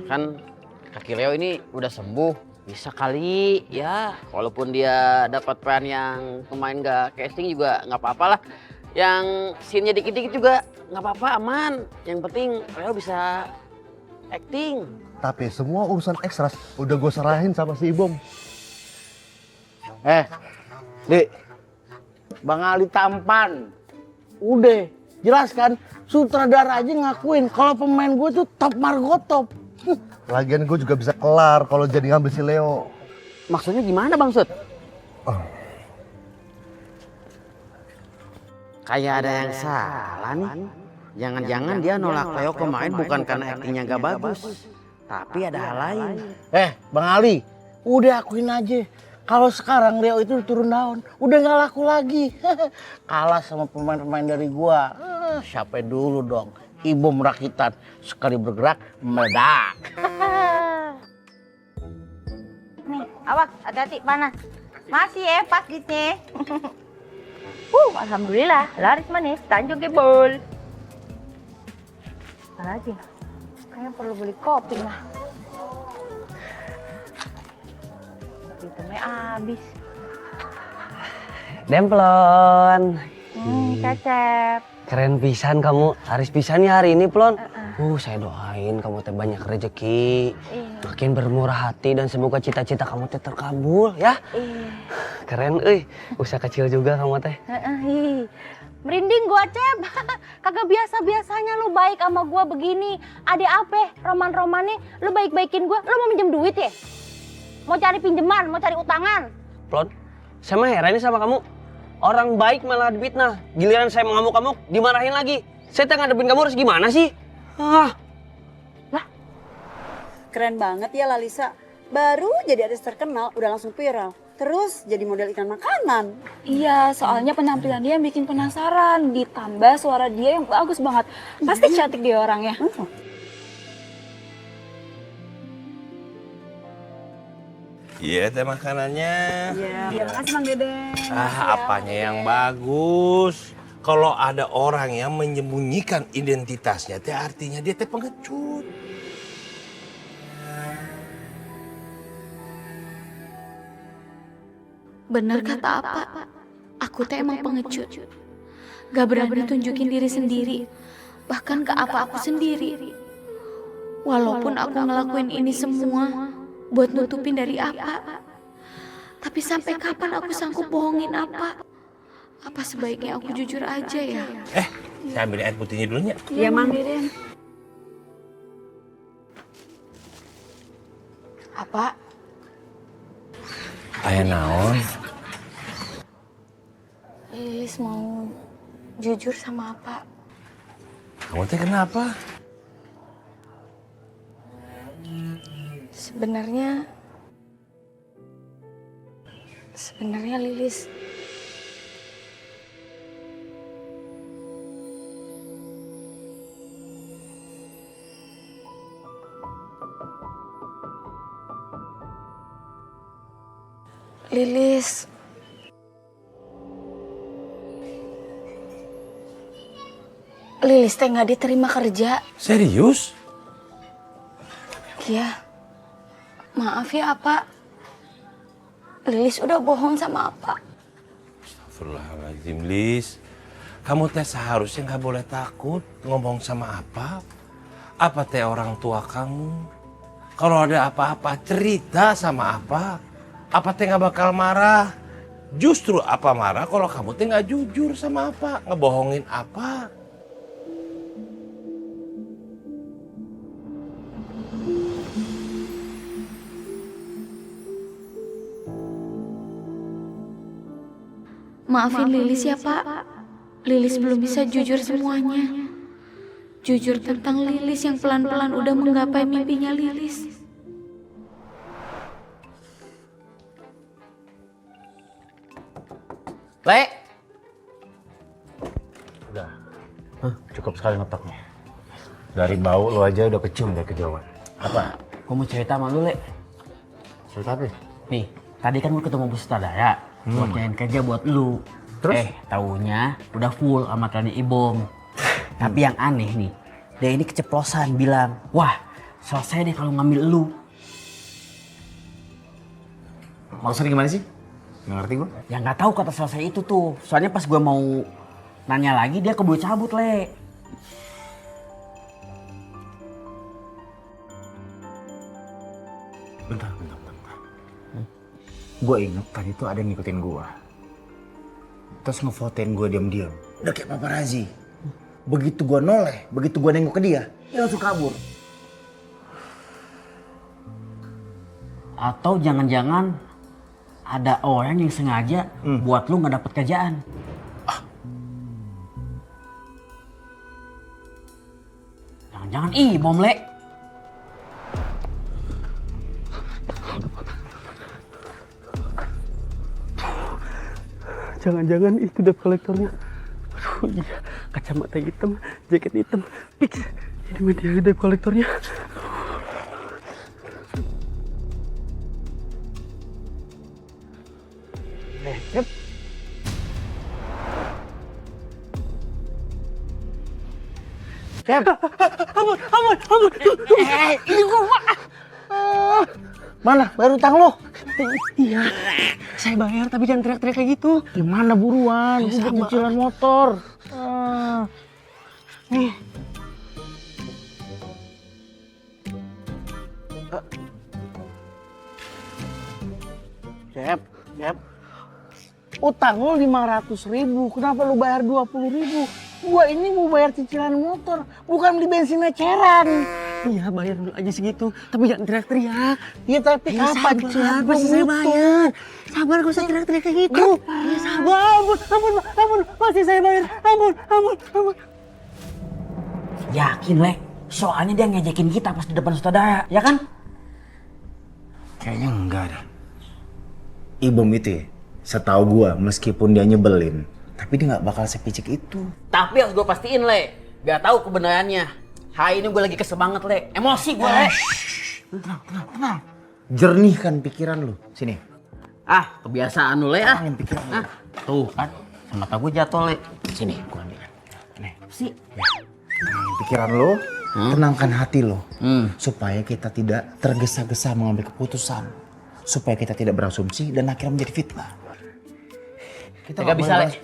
Kan kaki Leo ini udah sembuh. Bisa kali ya, walaupun dia dapat peran yang pemain gak casting juga nggak apa-apa lah. Yang scene-nya dikit-dikit juga nggak apa-apa, aman. Yang penting Leo bisa acting. Tapi semua urusan ekstras udah gue serahin sama si Ibom. Dik, Bang Ali tampan. Udah, jelas kan? Sutradara aja ngakuin kalau pemain gue tuh top margo top. Lagian gue juga bisa kelar kalau jadi ngambil si Leo. Maksudnya gimana Bang Sud? Kayak ada yang salah nih. Jangan-jangan dia nolak Leo kemarin bukan karena aktingnya gak bagus. Tapi ada hal lain. Bang Ali, udah akuin aja. Kalau sekarang Leo itu turun daun, udah gak laku lagi. Kalah sama pemain-pemain dari gua. Siapa dulu dong? Ibom rakitan, sekali bergerak meledak. Nih, awas, hati-hati panas. Masih pas gitu. Alhamdulillah, laris manis, Tanjung Gebol. Apa lagi? Kayaknya perlu beli kopi lah. Hitamnya habis. Demplon. Cecep. Keren pisan kamu, laris pisan ya hari ini Plon. Saya doain kamu teh banyak rezeki, makin bermurah hati dan semoga cita-cita kamu teh terkabul ya. Keren, usaha kecil juga kamu teh. Merinding gua, Cep. Kagak biasa-biasanya lu baik sama gua begini. Ada apa? Roman-romannya lu baik-baikin gua. Lu mau minjem duit ya? Mau cari pinjaman, mau cari utangan? Plon, saya mah heran nih sama kamu. Orang baik malah difitnah. Giliran saya mengamuk-amuk, dimarahin lagi. Saya teh ngadepin kamu harus gimana sih? Keren banget ya Lalisa. Baru jadi artis terkenal udah langsung viral. Terus jadi model iklan makanan. Iya, soalnya penampilan dia yang bikin penasaran. Ditambah suara dia yang bagus banget. Pasti cantik dia orangnya. Iya, teh makanannya. Iya, terima kasih Bang Dede. Apanya yang bagus? Kalau ada orang yang menyembunyikan identitasnya, teh artinya dia teh pengecut. Bener kata apa? Aku teh emang pengecut. Gak berani tunjukin diri sendiri. Bahkan ke apa aku sendiri. Walaupun aku ngelakuin ini semua buat nutupin dari apa. Tapi sampai kapan aku sanggup bohongin apa? Apa sebaiknya aku jujur aja ya? Saya ambil air putihnya dulu ya. Iya, Mang. Apa? Aya naon? Lilis mau jujur sama apa? Kamu teh kenapa? Sebenarnya Lilis Lilis teh nggak diterima kerja. Serius? Iya. Maaf ya, Apa. Lilis udah bohong sama Apa. Astagfirullahaladzim, Lis. Kamu teh seharusnya nggak boleh takut ngomong sama apa. Apa teh orang tua kamu. Kalau ada apa-apa cerita sama apa. Apa teh nggak bakal marah. Justru apa marah kalau kamu teh nggak jujur sama apa. Ngebohongin apa. Maafin Lilis ya, Pak. Lilis belum bisa jujur semuanya. Jujur tentang Lilis yang pelan-pelan udah menggapai mimpinya Lilis. Le. Udah. Cukup sekali ngetoknya. Dari bau lo aja udah kecium dari kejauhan. Apa? Gue mau cerita sama lu, Le. Cerita apa? Nih, tadi kan gue ketemu bos sutradara. Buat nyariin kerja buat lu. Terus? Taunya udah full sama kliennya Ibom. Tapi yang aneh nih, dia ini keceplosan bilang, wah selesai deh kalau ngambil lu. Maksudnya gimana sih? Nggak ngerti gue. Ya nggak tahu kata selesai itu tuh. Soalnya pas gue mau nanya lagi dia keburu cabut, Le. Bentar. Gue inget tadi tuh ada yang ngikutin gue. Terus ngefotoin gue diam-diam. Udah kayak paparazi. Begitu gue noleh, begitu gue nengok ke dia langsung kabur. Atau jangan-jangan ada orang yang sengaja buat lu nggak dapet kerjaan. Jangan-jangan bom, Le. Jangan-jangan itu debt kolektornya. Aduh iya, kacamata hitam, jaket hitam, fix. Ini mah dia debt kolektornya. Cep. Cep. Ampun. Ini gua. Mana? Bayar utang lo? Iya, saya bayar tapi jangan teriak-teriak kayak gitu. Gimana buruan? Gue buat cicilan motor. Nih. Cep. Utang lo 500.000. Kenapa lu bayar 20.000? Gua ini mau bayar cicilan motor, bukan beli bensin eceran. Iya, bayar dulu aja segitu, tapi jangan teriak-teriak. Ya tapi kapan Sabar, pasti saya bayar. Sabar, gak usah teriak-teriak kayak gitu. Ya sabar, ampun, pasti saya bayar. Ampun. Yakin, Le. Soalnya dia ngejekin kita pas di depan saudara, ya kan? Kayaknya enggak ada. Ibom itu ya, setahu gue meskipun dia nyebelin, tapi dia nggak bakal sepicik itu. Tapi harus gue pastiin, Le. Biar tahu kebenarannya. Hari ini gue lagi kesel banget, Le. Emosi gue, Le. Tenang. Jernihkan pikiran lu. Sini. Kebiasaan lu, Le. Tenangin pikiran lu. Tuh kan, mata gue jatuh, Le. Sini, gua ambil. Nih. Sih. Tenangin pikiran lu, tenangkan hati lu. Supaya kita tidak tergesa-gesa mengambil keputusan. Supaya kita tidak berasumsi dan akhirnya menjadi fitnah. Kita Kagak bisa, Le.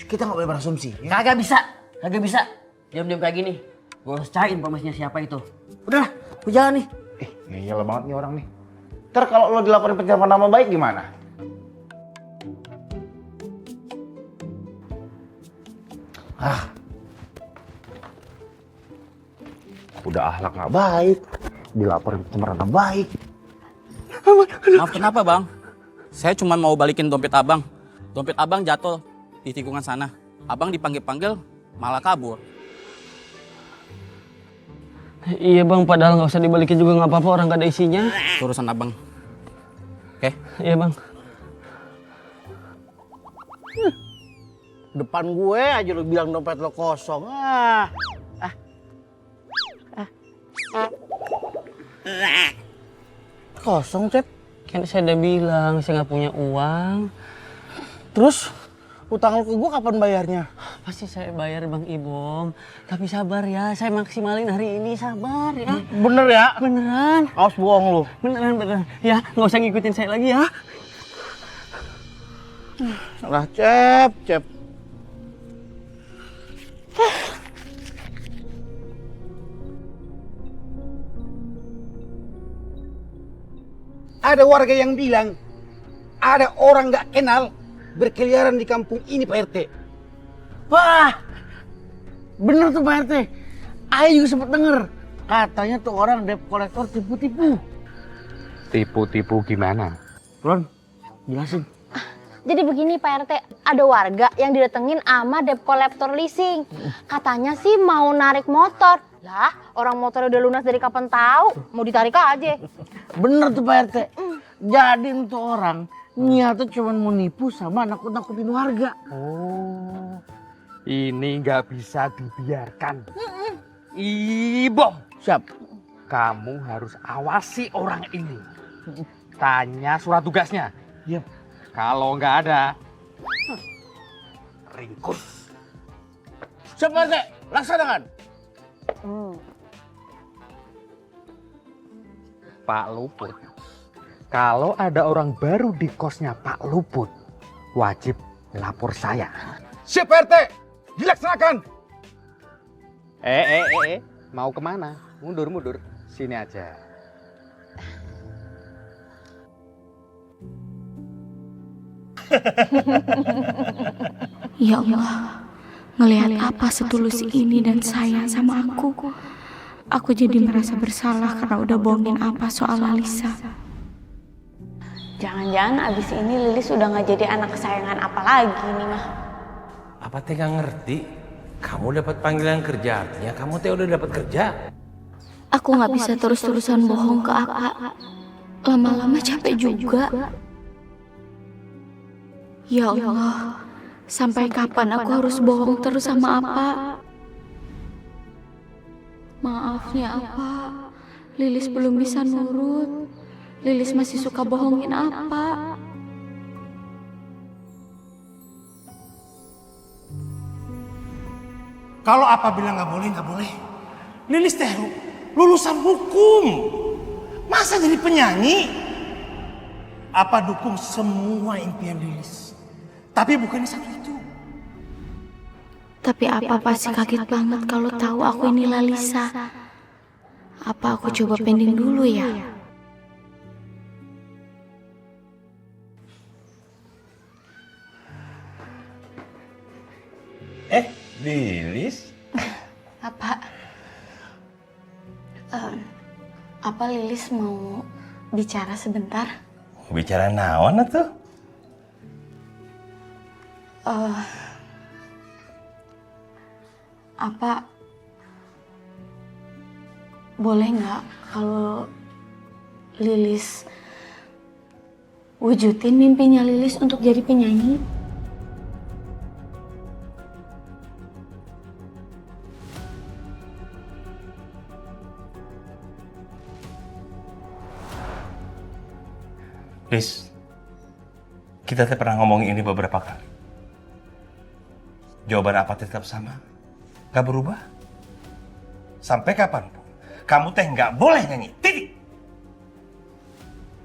Kita nggak boleh berasumsi. Ya? Kagak bisa. Diam-diam kayak gini. Gue harus cari informasinya siapa itu. Udah, gue jalan nih. Ngeyel banget nih orang nih. Ntar kalau lo dilaporin pencemaran nama baik gimana? Udah akhlak nggak baik, dilaporin pencemaran nama baik. Maaf kenapa bang? Saya cuma mau balikin dompet abang. Dompet abang jatuh di tikungan sana. Abang dipanggil-panggil malah kabur. Iya bang, padahal nggak usah dibalikin juga nggak apa-apa, orang nggak ada isinya. Itu urusan abang. Oke? Iya bang. Depan gue aja lu bilang dompet lo kosong. Kosong, Cep. Kan saya udah bilang saya nggak punya uang. Terus utang lo ke gue kapan bayarnya? Pasti saya bayar Bang Ibom. Tapi sabar ya, saya maksimalin hari ini, sabar ya. Bener ya? Beneran. Awas bohong lu. Beneran. Ya, nggak usah ngikutin saya lagi ya. Lah, Cep. Ada warga yang bilang ada orang nggak kenal berkeliaran di kampung ini, Pak RT. Wah, bener tuh Pak RT. Ayo juga sempet denger. Katanya tuh orang debt kolektor tipu-tipu. Tipu-tipu gimana? Lon, jelasin. Jadi begini Pak RT, ada warga yang didatengin sama debt collector leasing. Katanya sih mau narik motor. Lah, orang motornya udah lunas dari kapan tahu? Mau ditarik aja. Bener tuh Pak RT. Jadi untuk orang niatnya cuma mau nipu sama nakut-nakutin warga. Oh, ini nggak bisa dibiarkan. Ibom, siap. Kamu harus awasi orang ini. Tanya surat tugasnya. Iya. Kalau nggak ada, ringkus. Siap Pak RT, laksanakan. Pak Luput. Kalau ada orang baru di kosnya Pak Luput, wajib lapor saya. Siap Pak RT, dilaksanakan. Mau kemana? Mundur. Sini aja. Ya Allah, ngelihat apa setulus ini dan sayang sama aku. Aku jadi merasa bersalah karena udah bohongin apa soal Lalisa. Jangan-jangan abis ini Lilis udah gak jadi anak kesayangan apa lagi nih mah. Apa teh gak ngerti? Kamu dapat panggilan kerja, artinya kamu teh udah dapat kerja. Aku gak bisa terus-terusan bohong ke Apa. Lama-lama capek juga. Ya Allah, sampai kapan aku harus bohong terus sama Apa? Maaf ya Apa, Lilis belum bisa nurut. Lilis masih suka bohongin Apa. Kalau apa bilang nggak boleh. Lilis teh lulusan hukum. Masa jadi penyanyi? Apa dukung semua impian Lilis? Tapi bukan satu itu. Tapi Apa pasti kaget banget kalau tahu aku ini Lalisa. Apa aku coba pending dulu ya? Lilis? Apa Lilis mau bicara sebentar? Bicara naon atuh? Apa boleh nggak kalau Lilis wujudin mimpinya Lilis untuk jadi penyanyi? Liz, kita teh pernah ngomongin ini beberapa kali. Jawaban apa tetap sama, gak berubah. Sampai kapanpun, kamu teh gak boleh nyanyi, titik.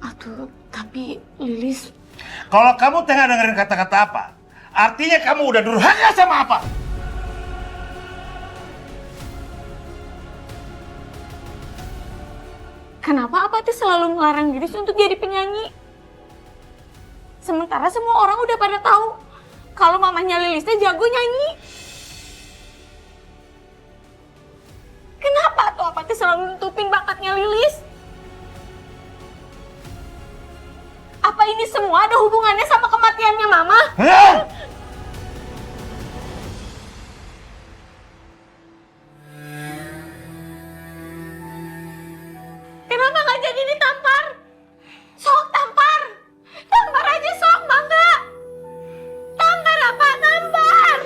Aduh, tapi Lilis... Kalau kamu teh gak dengerin kata-kata apa, artinya kamu udah durhaka sama apa. Kenapa Apa tuh selalu melarang Lilis untuk jadi penyanyi? Sementara semua orang udah pada tahu kalau mamanya Lilis teh jago nyanyi. Kenapa tuh Apa tuh selalu nutupin bakatnya Lilis? Apa ini semua ada hubungannya sama kematiannya Mama? Kenapa nggak jadi ditampar? Sok tampar! Tampar aja sok, Bangga! Tampar apa? Tampar!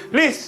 Liz!